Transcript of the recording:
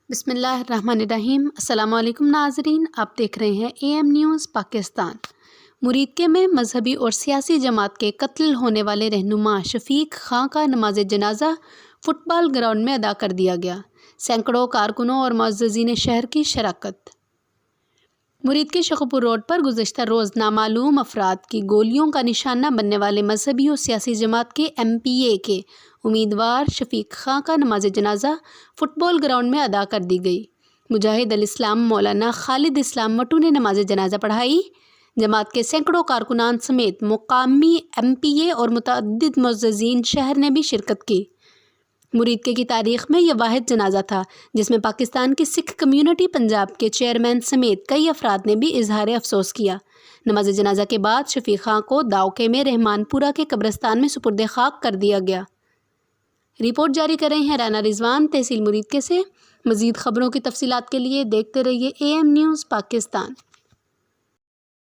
بسم اللہ الرحمن الرحیم۔ السلام علیکم ناظرین، آپ دیکھ رہے ہیں AM نیوز پاکستان۔ مریدکے میں مذہبی اور سیاسی جماعت کے قتل ہونے والے رہنما شفیق خاں کا نماز جنازہ فٹ بال گراؤنڈ میں ادا کر دیا گیا۔ سینکڑوں کارکنوں اور معززین شہر کی شرکت۔ مریدکے شکوپور روڈ پر گزشتہ روز نامعلوم افراد کی گولیوں کا نشانہ بننے والے مذہبی اور سیاسی جماعت کے MPA کے امیدوار شفیق خاں کا نماز جنازہ فٹ بال گراؤنڈ میں ادا کر دی گئی۔ مجاہد الاسلام مولانا خالد اسلام مٹو نے نماز جنازہ پڑھائی۔ جماعت کے سینکڑوں کارکنان سمیت مقامی MPA اور متعدد معززین شہر نے بھی شرکت کی۔ مریدکے کی تاریخ میں یہ واحد جنازہ تھا جس میں پاکستان کی سکھ کمیونٹی پنجاب کے چیئرمین سمیت کئی افراد نے بھی اظہار افسوس کیا۔ نماز جنازہ کے بعد شفیق خاں کو داؤکے میں رحمان پورہ کے قبرستان میں سپرد خاک کر دیا گیا۔ رپورٹ جاری کر رہے ہیں رانا رضوان تحصیل مریدکے سے۔ مزید خبروں کی تفصیلات کے لیے دیکھتے رہیے AM نیوز پاکستان۔